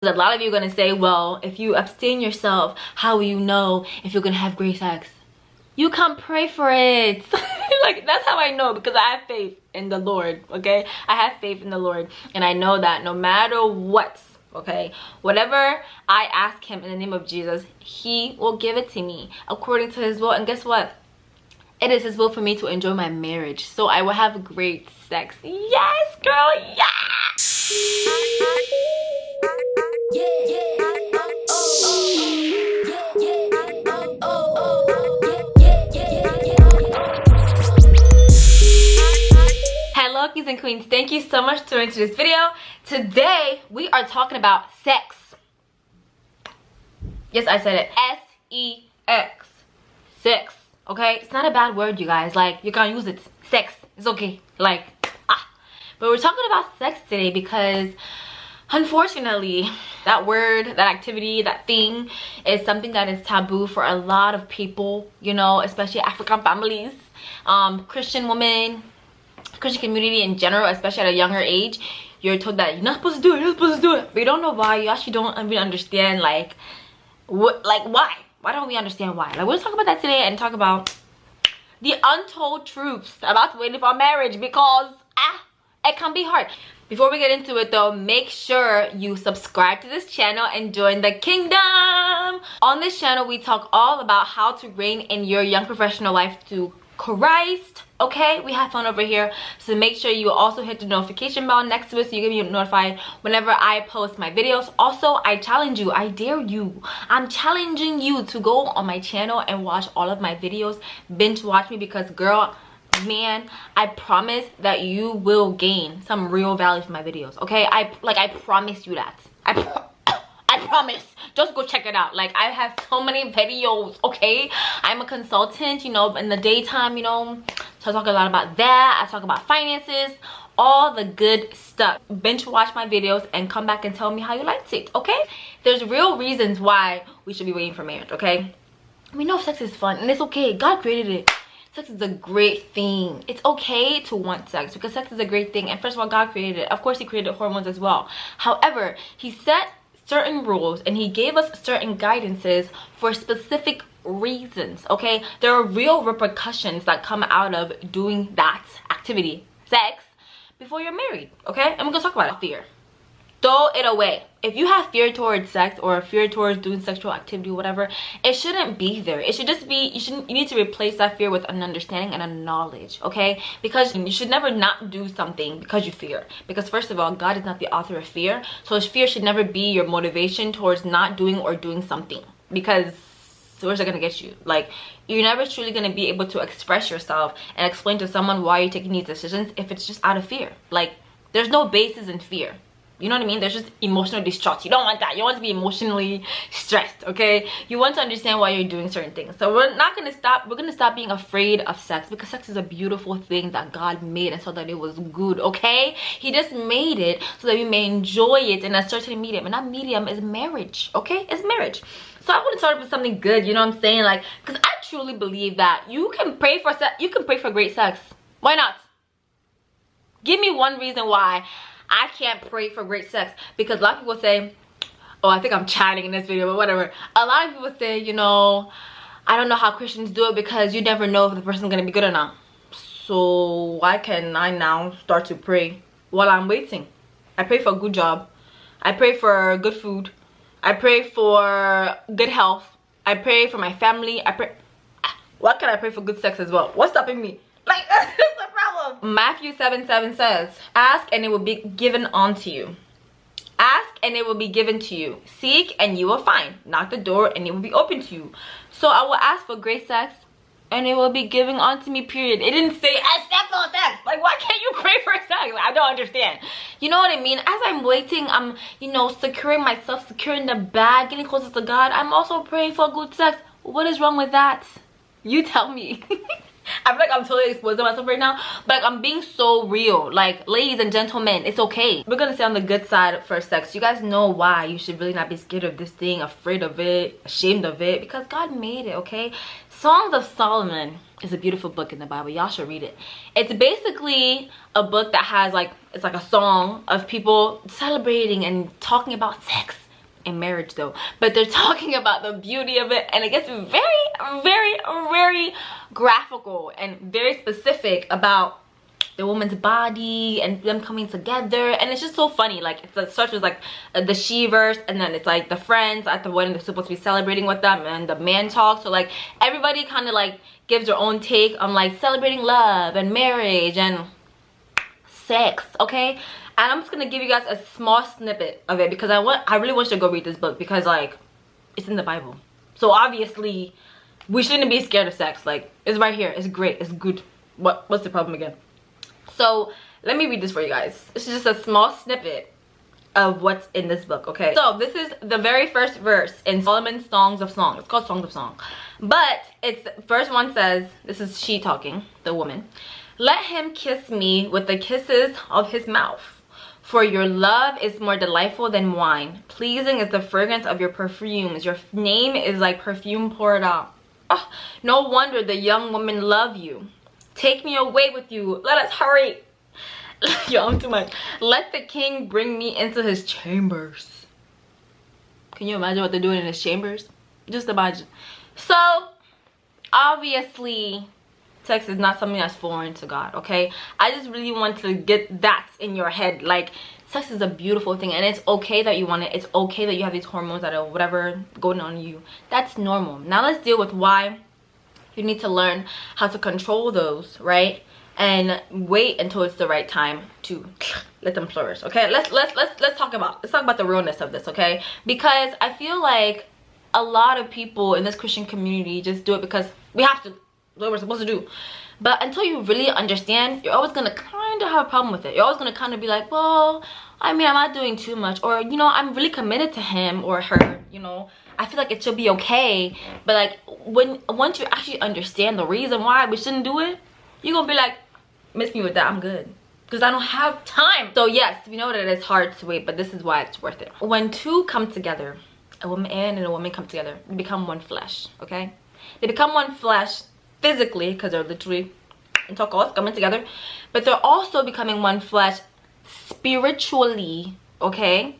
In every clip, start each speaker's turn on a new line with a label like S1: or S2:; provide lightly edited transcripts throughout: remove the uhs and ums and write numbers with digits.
S1: A lot of you are going to say, well, if you abstain yourself, how will you know if you're going to have great sex? You can't pray for it. Like, that's how I know, because I have faith in the Lord, okay? I have faith in the Lord, and I know that no matter what, okay, whatever I ask him in the name of Jesus, he will give it to me according to his will. And guess what? It is his will for me to enjoy my marriage, so I will have great sex. Yes, girl, yes! Hello, kings and queens, thank you so much for tuning into this video. Today we are talking about sex. Yes, I said it. S-E-X. Sex. Okay, it's not a bad word, you guys. Like, you can use it. Sex, it's okay. Like, but we're talking about sex today because unfortunately that word, that activity, that thing is something that is taboo for a lot of people, you know, especially African families, Christian women, Christian community in general, especially at a younger age. You're told that you're not supposed to do it, you're not supposed to do it, but you don't know why. You actually don't even understand, like, what, like, why don't we understand why? Like, we'll talk about that today and talk about the untold truths about waiting for marriage, because it can be hard. Before we get into it though, make sure you subscribe to this channel and join the kingdom. On this channel, we talk all about how to reign in your young professional life to Christ. Okay, we have fun over here, so make sure you also hit the notification bell next to it so you can be notified whenever I post my videos. Also, I challenge you, I dare you, I'm challenging you to go on my channel and watch all of my videos. Binge watch me, because girl, man, I promise that you will gain some real value from my videos. Okay, I promise you that. I promise. Just go check it out. Like, I have so many videos. Okay, I'm a consultant, you know, in the daytime, you know, so I talk a lot about that. I talk about finances, all the good stuff. Binge watch my videos and come back and tell me how you liked it. Okay, there's real reasons why we should be waiting for marriage. Okay, we know sex is fun and it's okay. God created it. Sex is a great thing. It's okay to want sex because sex is a great thing. And first of all, God created it. Of course, he created hormones as well. However, he set certain rules and he gave us certain guidances for specific reasons. Okay, there are real repercussions that come out of doing that activity, sex, before you're married. Okay, and we're gonna talk about it. Fear, throw it away. If you have fear towards sex or fear towards doing sexual activity, whatever, it shouldn't be there. It should just be, you need to replace that fear with an understanding and a knowledge. Okay, because you should never not do something because you fear, because first of all, God is not the author of fear, so his fear should never be your motivation towards not doing or doing something, because where's it gonna get you? Like, you're never truly gonna be able to express yourself and explain to someone why you're taking these decisions if it's just out of fear. Like, there's no basis in fear. You know what I mean? There's just emotional distrust. You don't want that. You want to be emotionally stressed, okay? You want to understand why you're doing certain things. So we're not going to stop. We're going to stop being afraid of sex, because sex is a beautiful thing that God made and so that it was good, okay? He just made it so that we may enjoy it in a certain medium. And that medium is marriage, okay? It's marriage. So I want to start with something good, you know what I'm saying? Like, because I truly believe that you can pray for sex. You can pray for great sex. Why not? Give me one reason why I can't pray for great sex. Because a lot of people say, oh, I think I'm chatting in this video, but whatever. A lot of people say, you know, I don't know how Christians do it because you never know if the person's gonna be good or not. So why can I now start to pray while I'm waiting? I pray for a good job. I pray for good food. I pray for good health. I pray for my family. I pray. Why can't I pray for good sex as well? What's stopping me? Like, that's the problem. Matthew 7:7 says, ask and it will be given unto you. Ask and it will be given to you. Seek and you will find. Knock the door and it will be open to you. So I will ask for great sex and it will be given unto me, period. It didn't say except for sex. Like, why can't you pray for sex? Like, I don't understand. You know what I mean? As I'm waiting, I'm, you know, securing myself, securing the bag, getting closer to God. I'm also praying for good sex. What is wrong with that? You tell me. I feel like I'm totally exposing myself right now, but like, I'm being so real. Like, ladies and gentlemen, it's okay. We're gonna stay on the good side for sex. You guys know why you should really not be scared of this thing, afraid of it, ashamed of it, because God made it, okay? Songs of Solomon is a beautiful book in the Bible. Y'all should read it. It's basically a book that has like, it's like a song of people celebrating and talking about sex in marriage though, but they're talking about the beauty of it, and it gets very, very, very graphical and very specific about the woman's body and them coming together, and it's just so funny. Like it starts with like the she-verse, and then it's like the friends at the wedding, they're supposed to be celebrating with them, and the man talk. So like everybody kind of like gives their own take on like celebrating love and marriage and sex, okay? And I'm just gonna give you guys a small snippet of it because I really want you to go read this book, because like it's in the Bible, so obviously we shouldn't be scared of sex. Like it's right here, it's great, it's good. What's the problem again? So let me read this for you guys. This is just a small snippet of what's in this book, okay? So this is the very first verse in Solomon's Songs of Song. It's called Songs of Song, but it's first one says, this is she talking, the woman, "Let him kiss me with the kisses of his mouth, for your love is more delightful than wine. Pleasing is the fragrance of your perfumes. Your name is like perfume poured out. Oh, no wonder the young women love you. Take me away with you. Let us hurry." Yo, I'm too much. "Let the king bring me into his chambers." Can you imagine what they're doing in his chambers? Just imagine. So, obviously, sex is not something that's foreign to God, okay? I just really want to get that in your head. Like, sex is a beautiful thing, and it's okay that you want it. It's okay that you have these hormones that are whatever going on in you. That's normal. Now let's deal with why you need to learn how to control those, right? And wait until it's the right time to let them flourish, okay? Let's talk about the realness of this, okay? Because I feel like a lot of people in this Christian community just do it because we have to, what we're supposed to do. But until you really understand, you're always gonna kind of have a problem with it. You're always gonna kind of be like, well, I mean, I'm not doing too much, or you know, I'm really committed to him or her, you know, I feel like it should be okay. But like once you actually understand the reason why we shouldn't do it, you're gonna be like, miss me with that, I'm good, because I don't have time. So yes, we know that it's hard to wait, but this is why it's worth it. When two come together, a woman and a woman come together, they become one flesh, okay? They become one flesh physically, because they're literally intercourse, coming together, but they're also becoming one flesh spiritually, okay?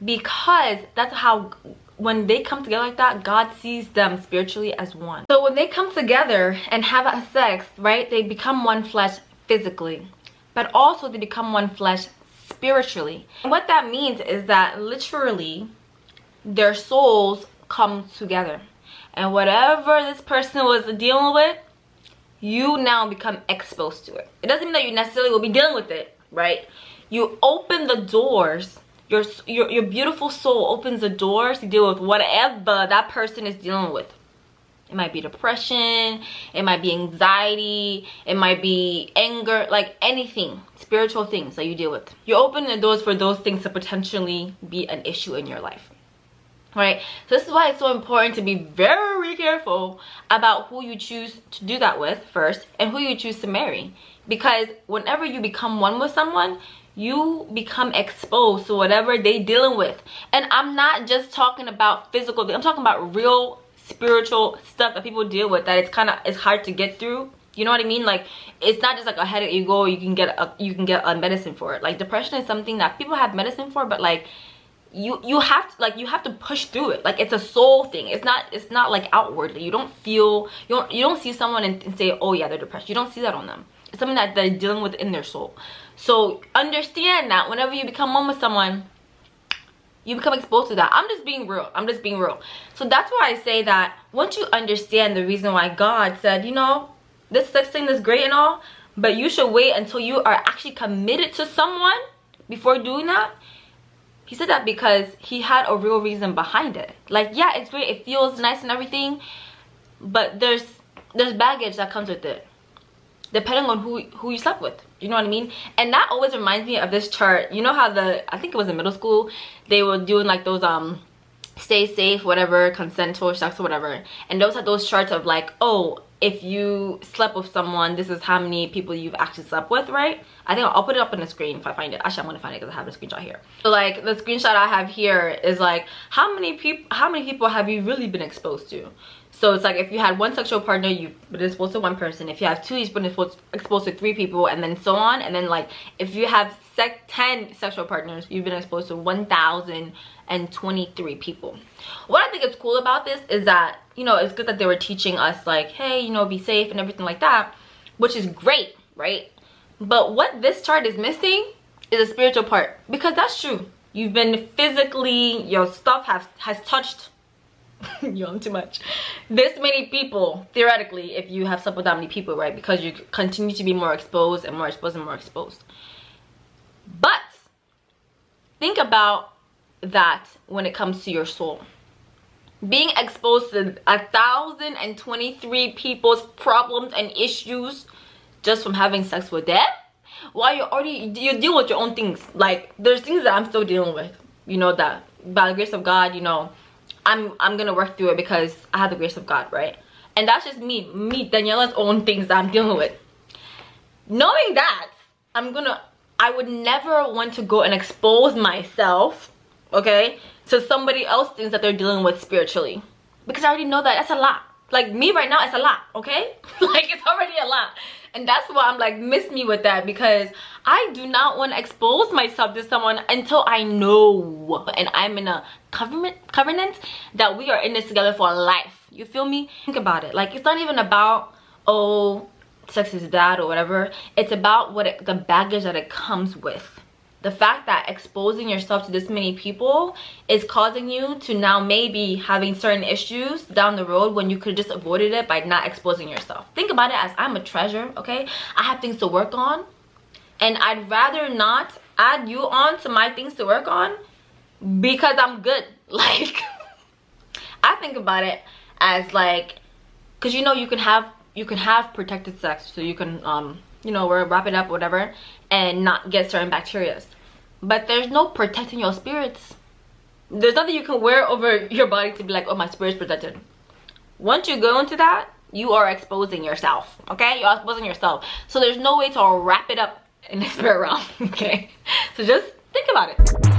S1: Because that's how, when they come together like that, God sees them spiritually as one. So when they come together and have a sex, right, they become one flesh physically, but also they become one flesh spiritually. And what that means is that literally their souls come together, and whatever this person was dealing with, you now become exposed to it. It doesn't mean that you necessarily will be dealing with it, right? You open the doors. Your beautiful soul opens the doors to deal with whatever that person is dealing with. It might be depression, it might be anxiety, it might be anger, like anything, spiritual things that you deal with. You open the doors for those things to potentially be an issue in your life. Right? So this is why it's so important to be very careful about who you choose to do that with first, and who you choose to marry. Because whenever you become one with someone, you become exposed to whatever they dealing with. And I'm not just talking about physical, I'm talking about real spiritual stuff that people deal with, that it's hard to get through. You know what I mean? Like, it's not just like a headache you go, you can get a medicine for it. Like, depression is something that people have medicine for, but like you have to push through it. Like, it's a soul thing. It's not like outwardly. You don't see someone and say, oh yeah, they're depressed. You don't see that on them. It's something that they're dealing with in their soul. So understand that whenever you become one with someone, you become exposed to that. I'm just being real. So that's why I say that once you understand the reason why God said, you know, this sex thing is great and all, but you should wait until you are actually committed to someone before doing that. He said that because he had a real reason behind it. Like, yeah, it's great, it feels nice and everything, but there's baggage that comes with it, depending on who you slept with. You know what I mean? And that always reminds me of this chart. You know how I think it was in middle school, they were doing like those stay safe, whatever, consent or sex or whatever, and those had those charts of like, oh, if you slept with someone, this is how many people you've actually slept with, right? I think I'll put it up on the screen if I find it. Actually, I'm gonna find it because I have the screenshot here. So like, the screenshot I have here is like, how many people have you really been exposed to? So it's like if you had one sexual partner, you've been exposed to one person. If you have two, you've been exposed to 3 people, and then so on. And then like if you have 10 sexual partners, you've been exposed to 1,023 people. What I think is cool about this is that, you know, it's good that they were teaching us like, hey, you know, be safe and everything like that, which is great, right? But what this chart is missing is a spiritual part, because that's true. You've been physically, your stuff has touched yo, I'm too much, this many people theoretically, if you have slept with that many people, right? Because you continue to be more exposed and more exposed and more exposed. But think about that when it comes to your soul. Being exposed to 1,023 people's problems and issues just from having sex with them, while you deal with your own things. Like there's things that I'm still dealing with, you know, that by the grace of God, you know, I'm gonna work through it because I have the grace of God, right? And that's just me Daniela's own things that I'm dealing with. Knowing that, I would never want to go and expose myself, okay, to somebody else's things that they're dealing with spiritually, because I already know that that's a lot. Like me right now, it's a lot, okay? Like it's already a lot. And that's why I'm like, miss me with that, because I do not want to expose myself to someone until I know and I'm in a covenant that we are in this together for life. You feel me? Think about it. Like it's not even about, oh, sex is bad or whatever. It's about the baggage that it comes with. The fact that exposing yourself to this many people is causing you to now maybe having certain issues down the road when you could just avoided it by not exposing yourself. Think about it as I'm a treasure, okay? I have things to work on, and I'd rather not add you on to my things to work on because I'm good. Like I think about it as like, because you know you can have protected sex, so you can you know, wrap it up, whatever, and not get certain bacterias. But there's no protecting your spirits. There's nothing you can wear over your body to be like, oh, my spirit's protected. Once you go into that, you are exposing yourself, okay? You're exposing yourself. So there's no way to wrap it up in the spirit realm, okay? So just think about it.